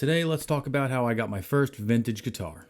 Today, let's talk about how I got my first vintage guitar.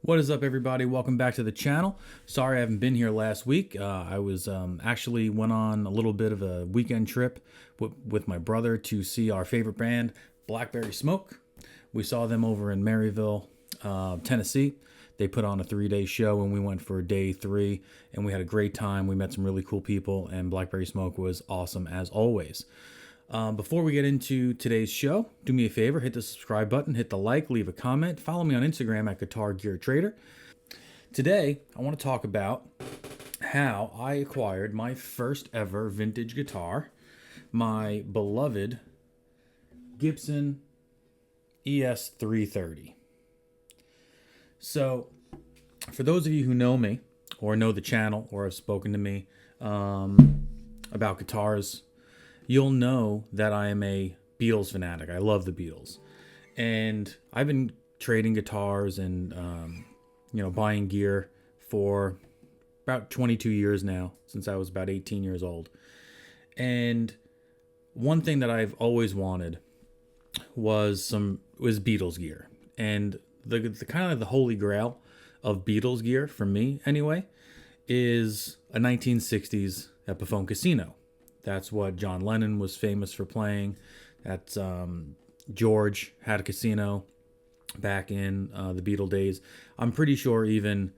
What is up, everybody? Welcome back to the channel. Sorry I haven't been here last week. I was actually went on a little bit of a weekend trip with my brother to see our favorite band, Blackberry Smoke. We saw them over in Maryville, Tennessee. They put on a 3-day show and we went for day 3 and we had a great time. We met some really cool people and Blackberry Smoke was awesome as always. Before we get into today's show, do me a favor, hit the subscribe button, hit the like, leave a comment, follow me on Instagram at Guitar Gear Trader. Today, I want to talk about how I acquired my first ever vintage guitar, my beloved Gibson ES-330. So, for those of you who know me, or know the channel, or have spoken to me about guitars, you'll know that I am a Beatles fanatic. I love the Beatles. And I've been trading guitars and, buying gear for about 22 years now, since I was about 18 years old. And one thing that I've always wanted was Beatles gear. And the kind of the holy grail of Beatles gear, for me anyway, is a 1960s Epiphone Casino. That's what John Lennon was famous for playing. That's George had a casino back in the Beatle days. I'm pretty sure even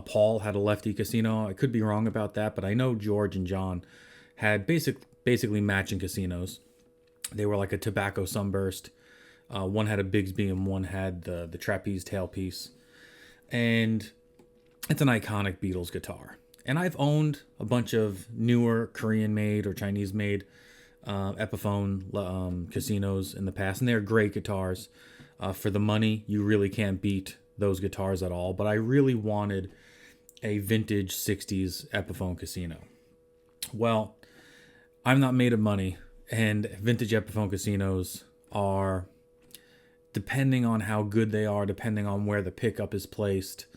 Paul had a lefty casino. I could be wrong about that, but I know George and John had basically matching casinos. They were like a tobacco sunburst. One had a Bigsby and one had the trapeze tailpiece. And it's an iconic Beatles guitar. And I've owned a bunch of newer Korean-made or Chinese-made Epiphone casinos in the past, and they're great guitars. For the money, you really can't beat those guitars at all. But I really wanted a vintage 60s Epiphone casino. Well, I'm not made of money, and vintage Epiphone casinos are, depending on how good they are, depending on where the pickup is placed,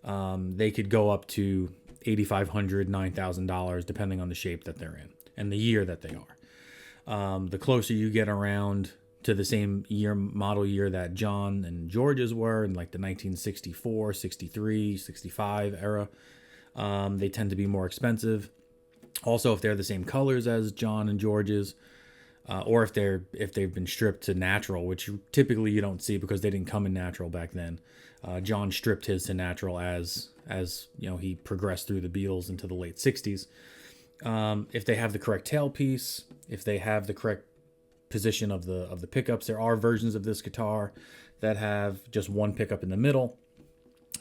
they could go up to $8,500, $9,000, depending on the shape that they're in and the year that they are. The closer you get around to the same model year that John and George's were in like the 1964, 63, 65 era, they tend to be more expensive. Also, if they're the same colors as John and George's, or if they've been stripped to natural, which typically you don't see because they didn't come in natural back then. John stripped his to natural as he progressed through the Beatles into the late 60s. If they have the correct tailpiece, if they have the correct position of the pickups, there are versions of this guitar that have just one pickup in the middle.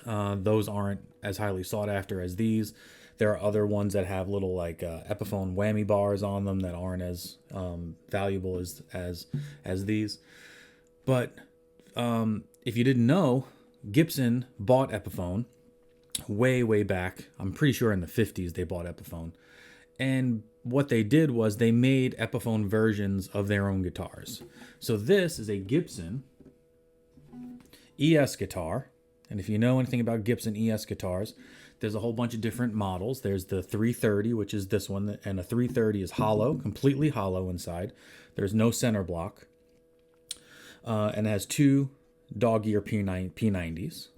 Those aren't as highly sought after as these. There are other ones that have little Epiphone whammy bars on them that aren't as valuable as these. But if you didn't know, Gibson bought Epiphone way back. I'm pretty sure in the 50s they bought Epiphone. And what they did was they made Epiphone versions of their own guitars. So this is a Gibson ES guitar. And if you know anything about Gibson ES guitars, there's a whole bunch of different models. There's the 330, which is this one, and a 330 is hollow, completely hollow inside. There's no center block. And it has 2 dog ear P90s.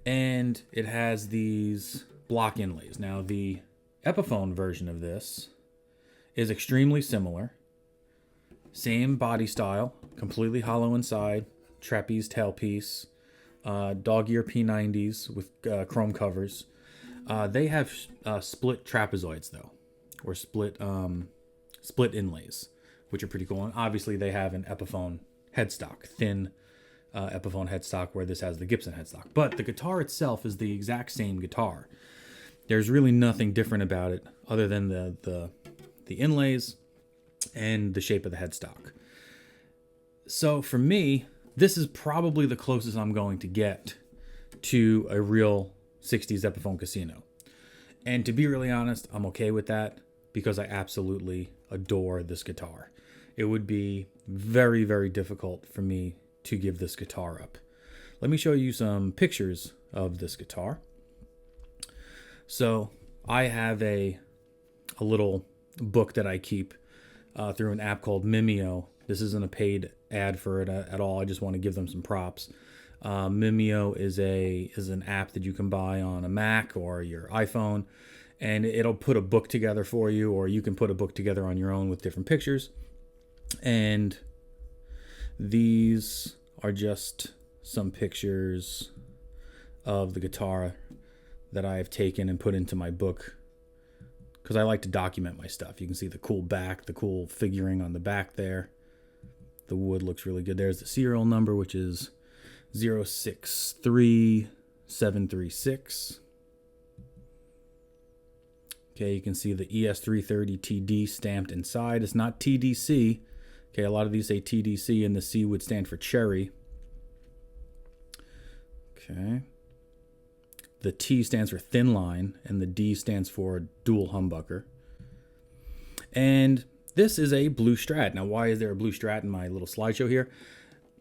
And it has these block inlays. Now, the Epiphone version of this is extremely similar. Same body style, completely hollow inside, trapeze tailpiece, dog ear P90s with chrome covers. They have split trapezoids though, or split inlays, which are pretty cool. And obviously they have an Epiphone headstock, thin Epiphone headstock, where this has the Gibson headstock. But the guitar itself is the exact same guitar. There's really nothing different about it other than the inlays and the shape of the headstock. So for me, this is probably the closest I'm going to get to a real 60s Epiphone Casino. And to be really honest, I'm okay with that because I absolutely adore this guitar. It would be very, very difficult for me to give this guitar up. Let me show you some pictures of this guitar. So I have a little book that I keep through an app called Mimeo. This isn't a paid ad for it at all. I just want to give them some props. Mimeo is an app that you can buy on a Mac or your iPhone, and it'll put a book together for you, or you can put a book together on your own with different pictures. And these are just some pictures of the guitar that I have taken and put into my book because I like to document my stuff. You can see the cool back, the cool figuring on the back there. The wood looks really good. There's the serial number, which is 063736. Okay, you can see the ES-330 TD stamped inside. It's not TDC. Okay, a lot of these say TDC, and the C would stand for cherry. Okay. The T stands for thin line, and the D stands for dual humbucker. And this is a blue Strat. Now, why is there a blue Strat in my little slideshow here?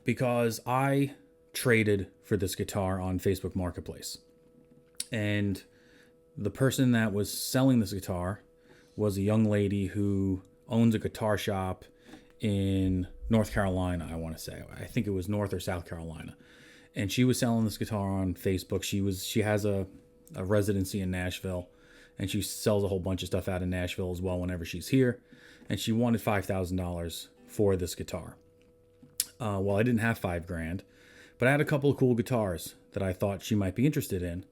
Because I traded for this guitar on Facebook Marketplace. And the person that was selling this guitar was a young lady who owns a guitar shop in North Carolina, I want to say. I think it was North or South Carolina. And she was selling this guitar on Facebook. She has a residency in Nashville, and she sells a whole bunch of stuff out in Nashville as well whenever she's here. And she wanted $5,000 for this guitar. Well, I didn't have $5,000, but I had a couple of cool guitars that I thought she might be interested in.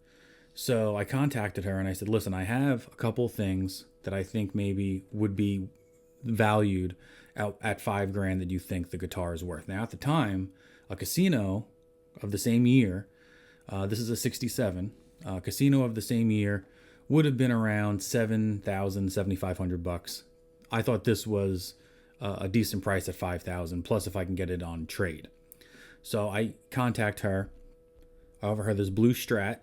So I contacted her and I said, listen, I have a couple of things that I think maybe would be valued at $5,000 that you think the guitar is worth. Now, at the time, a Casino of the same year, this is a 67, Casino of the same year would have been around $7,000, $7,500. I thought this was a decent price at $5,000, plus if I can get it on trade. So I contact her. I offer her this blue Strat.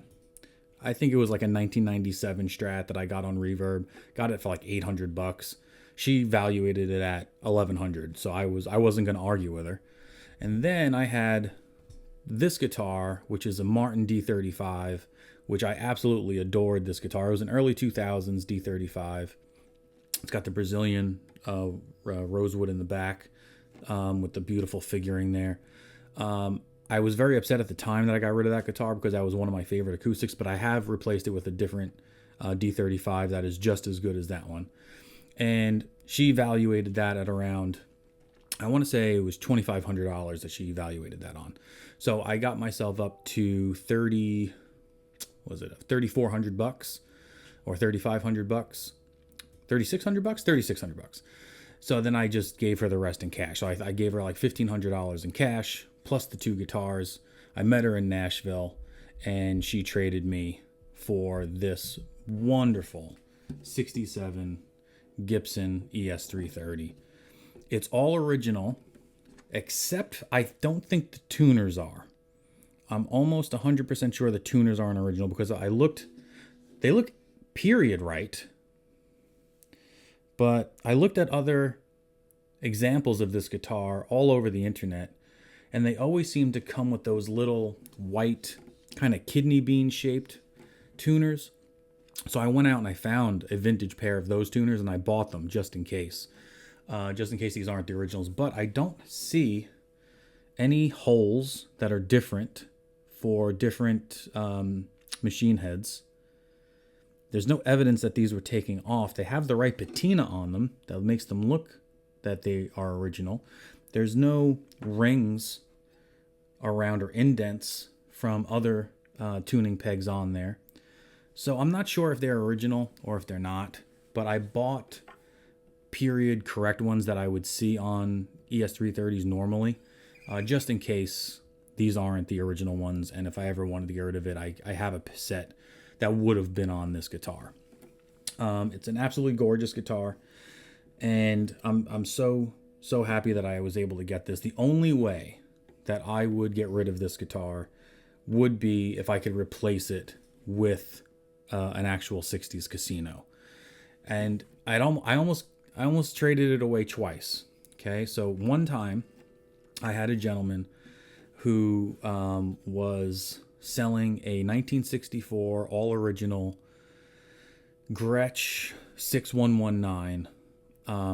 I think it was like a 1997 Strat that I got on Reverb. Got it for like $800. She valuated it at $1,100, so I wasn't going to argue with her. And then I had this guitar, which is a Martin D35, which I absolutely adored this guitar. It was an early 2000s D35. It's got the Brazilian rosewood in the back with the beautiful figuring there. I was very upset at the time that I got rid of that guitar because that was one of my favorite acoustics, but I have replaced it with a different D35 that is just as good as that one. And she evaluated that at around, I want to say it was $2,500 that she evaluated that on. So I got myself up to $3,400 or $3,500, $3,600. So then I just gave her the rest in cash. So I gave her like $1,500 in cash plus the two guitars. I met her in Nashville and she traded me for this wonderful 67 Gibson ES-330. It's all original, except I don't think the tuners are. I'm almost 100% sure the tuners aren't original because they look period right. But I looked at other examples of this guitar all over the internet, and they always seem to come with those little white kind of kidney bean shaped tuners. So I went out and I found a vintage pair of those tuners and I bought them just in case these aren't the originals. But I don't see any holes that are different for different machine heads. There's no evidence that these were taken off. They have the right patina on them that makes them look that they are original. There's no rings around or indents from other tuning pegs on there. So I'm not sure if they're original or if they're not, but I bought period correct ones that I would see on ES-330s normally, just in case these aren't the original ones. And if I ever wanted to get rid of it, I have a set that would have been on this guitar. It's an absolutely gorgeous guitar, and I'm so so happy that I was able to get this. The only way that I would get rid of this guitar would be if I could replace it with an actual 60s Casino. And I almost traded it away twice. Okay, so one time I had a gentleman who was selling a 1964 all original Gretsch 6119,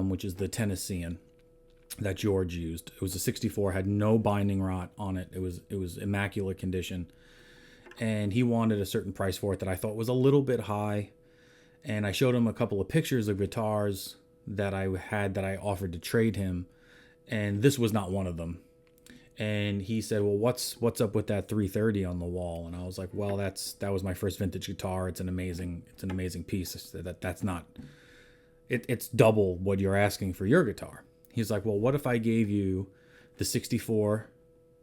which is the Tennessean that George used. It was a 64, had no binding rot on it. It was immaculate condition. And he wanted a certain price for it that I thought was a little bit high. And I showed him a couple of pictures of guitars that I had that I offered to trade him, and this was not one of them. And he said, "Well, what's up with that 330 on the wall?" And I was like, "Well, that was my first vintage guitar. It's an amazing piece. That's not it's double what you're asking for your guitar." He's like, "Well, what if I gave you the 64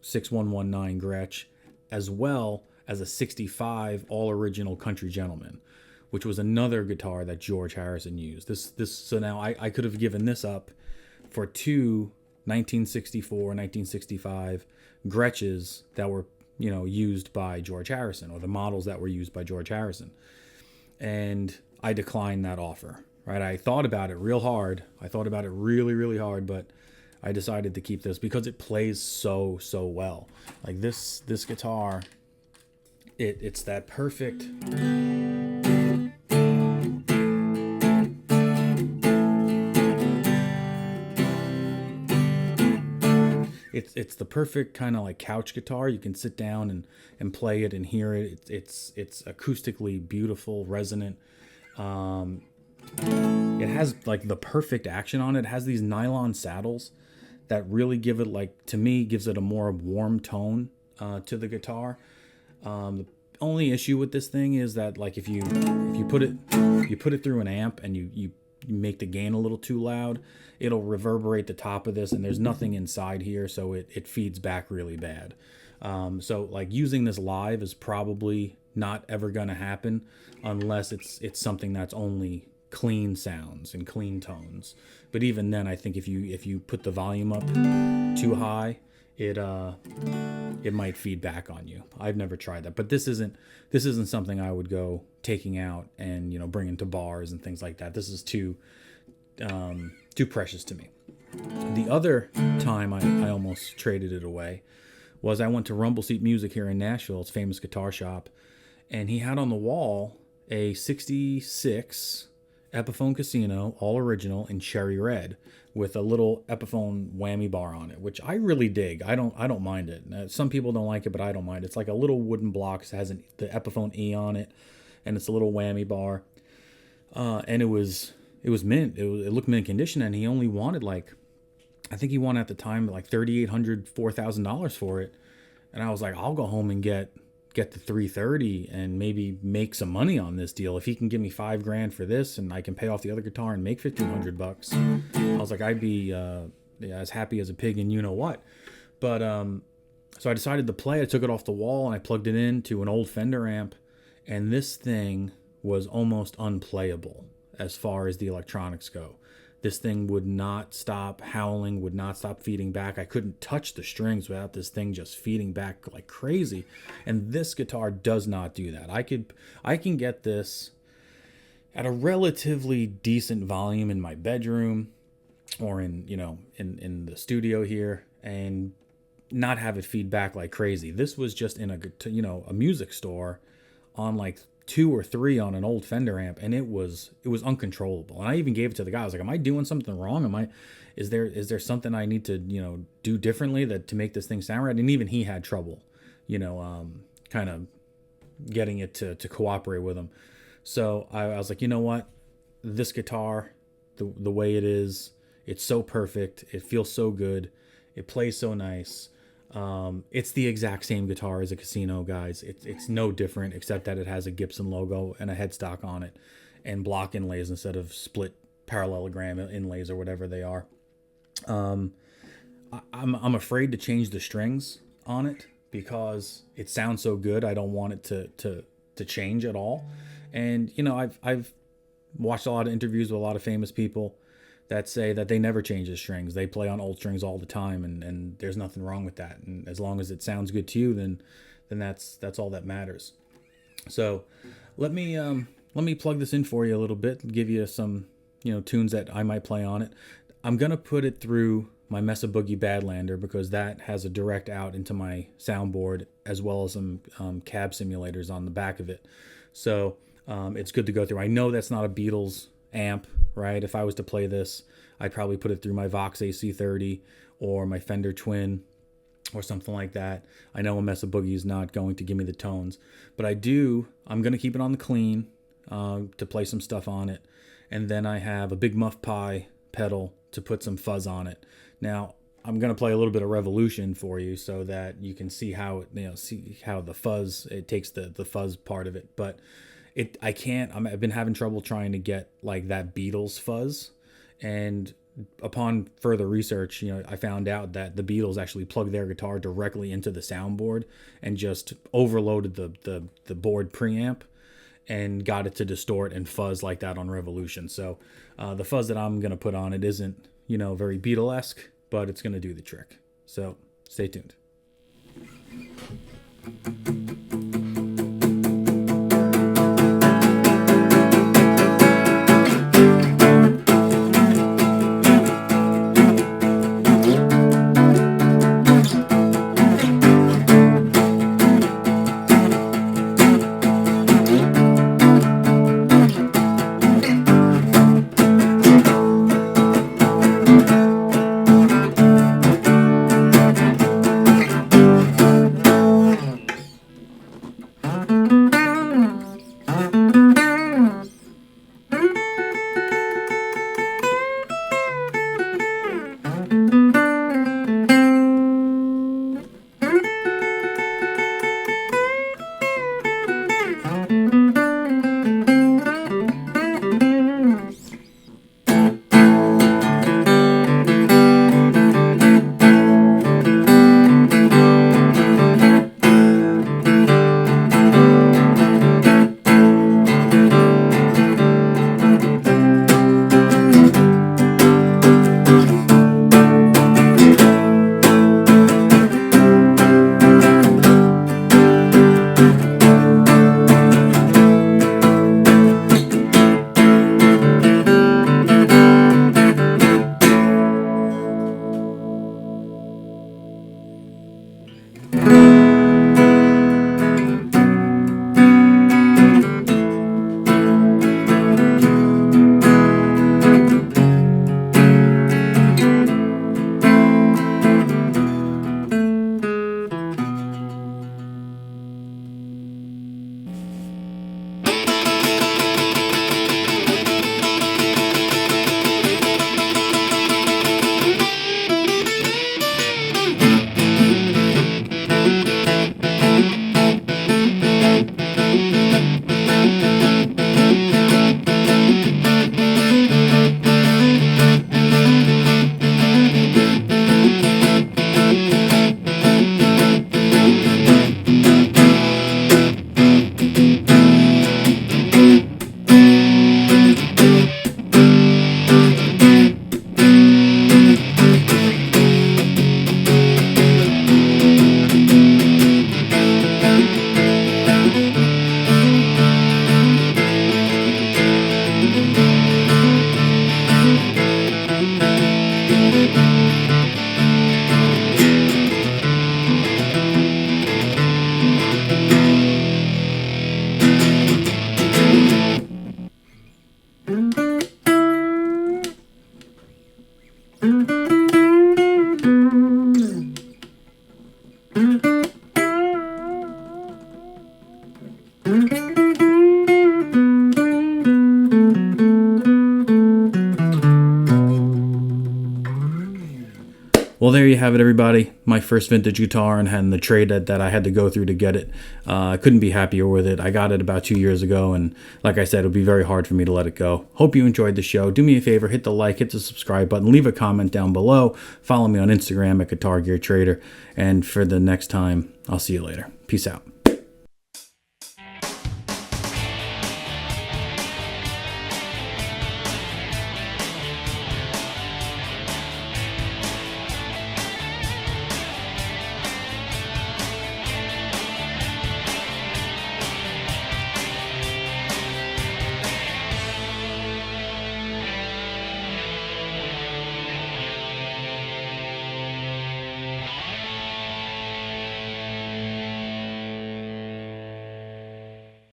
6119 Gretsch as well as a 65 all original Country Gentleman, which was another guitar that George Harrison used. So now I could have given this up for two 1964, 1965 Gretsches that were, used by George Harrison, or the models that were used by George Harrison." And I declined that offer, right? I thought about it real hard. I thought about it really, really hard, but I decided to keep this because it plays so well. Like this guitar, it's that perfect. It's the perfect kind of like couch guitar. You can sit down and play it and hear it. It's acoustically beautiful, resonant. It has like the perfect action on it. It has these nylon saddles that really give it, like, to me, gives it a more warm tone to the guitar. The only issue with this thing is that, like, if you put it through an amp and you make the gain a little too loud, it'll reverberate the top of this, and there's nothing inside here, so it feeds back really bad. So like using this live is probably not ever gonna happen unless it's something that's only clean sounds and clean tones. But even then, I think if you put the volume up too high, it might feed back on you. I've never tried that, but this isn't something I would go taking out and bringing to bars and things like that. This is too precious to me. The other time I almost traded it away was I went to Rumble Seat Music here in Nashville. It's a famous guitar shop, and he had on the wall a 66 Epiphone Casino, all original, in cherry red, with a little Epiphone whammy bar on it, which I really dig. I don't mind it. Some people don't like it, but I don't mind. It's like a little wooden block. It has the Epiphone E on it, and it's a little whammy bar. And it was mint. It looked mint condition, and he only wanted, like, I think he wanted at the time like $3,800, $4,000 for it. And I was like, I'll go home and get the 330 and maybe make some money on this deal. If he can give me $5,000 for this and I can pay off the other guitar and make $1,500, I was like, I'd be as happy as a pig and you know what. But so I decided to play. I took it off the wall and I plugged it into an old Fender amp, and this thing was almost unplayable as far as the electronics go. This thing would not stop howling, would not stop feeding back. I couldn't touch the strings without this thing just feeding back like crazy. And this guitar does not do that. I can get this at a relatively decent volume in my bedroom or in the studio here and not have it feed back like crazy. This was just in a music store on like 2 or 3 on an old Fender amp, and it was uncontrollable. And I even gave it to the guy. I was like, "Am I doing something wrong? Is there something I need to do differently to make this thing sound right?" And even he had trouble, kind of getting it to cooperate with him. So I was like, you know what, this guitar, the way it is, it's so perfect. It feels so good. It plays so nice. It's the exact same guitar as a Casino, guys. It's no different, except that it has a Gibson logo and a headstock on it and block inlays instead of split parallelogram inlays or whatever they are. I'm afraid to change the strings on it because it sounds so good. I don't want it to change at all. And I've watched a lot of interviews with a lot of famous people that say that they never change the strings. They play on old strings all the time, and there's nothing wrong with that. And as long as it sounds good to you, then that's all that matters. So let me plug this in for you a little bit, give you some tunes that I might play on it. I'm gonna put it through my Mesa Boogie Badlander because that has a direct out into my soundboard, as well as some cab simulators on the back of it. So it's good to go through. I know that's not a Beatles amp, right? If I was to play this, I'd probably put it through my Vox AC30 or my Fender Twin or something like that. I know a Mesa Boogie is not going to give me the tones, but I'm going to keep it on the clean to play some stuff on it. And then I have a Big Muff Pi pedal to put some fuzz on it. Now, I'm going to play a little bit of Revolution for you so that you can see how the fuzz, it takes the fuzz part of it. But I've been having trouble trying to get like that Beatles fuzz. And upon further research, I found out that the Beatles actually plugged their guitar directly into the soundboard and just overloaded the board preamp and got it to distort and fuzz like that on Revolution. So the fuzz that I'm going to put on it isn't, very Beatle-esque, but it's going to do the trick. So stay tuned. Well, there you have it, everybody. My first vintage guitar and the trade that I had to go through to get it. I couldn't be happier with it. I got it about 2 years ago, and like I said, it would be very hard for me to let it go. Hope you enjoyed the show. Do me a favor, hit the like, hit the subscribe button, leave a comment down below. Follow me on Instagram at Guitar Gear Trader. And for the next time, I'll see you later. Peace out.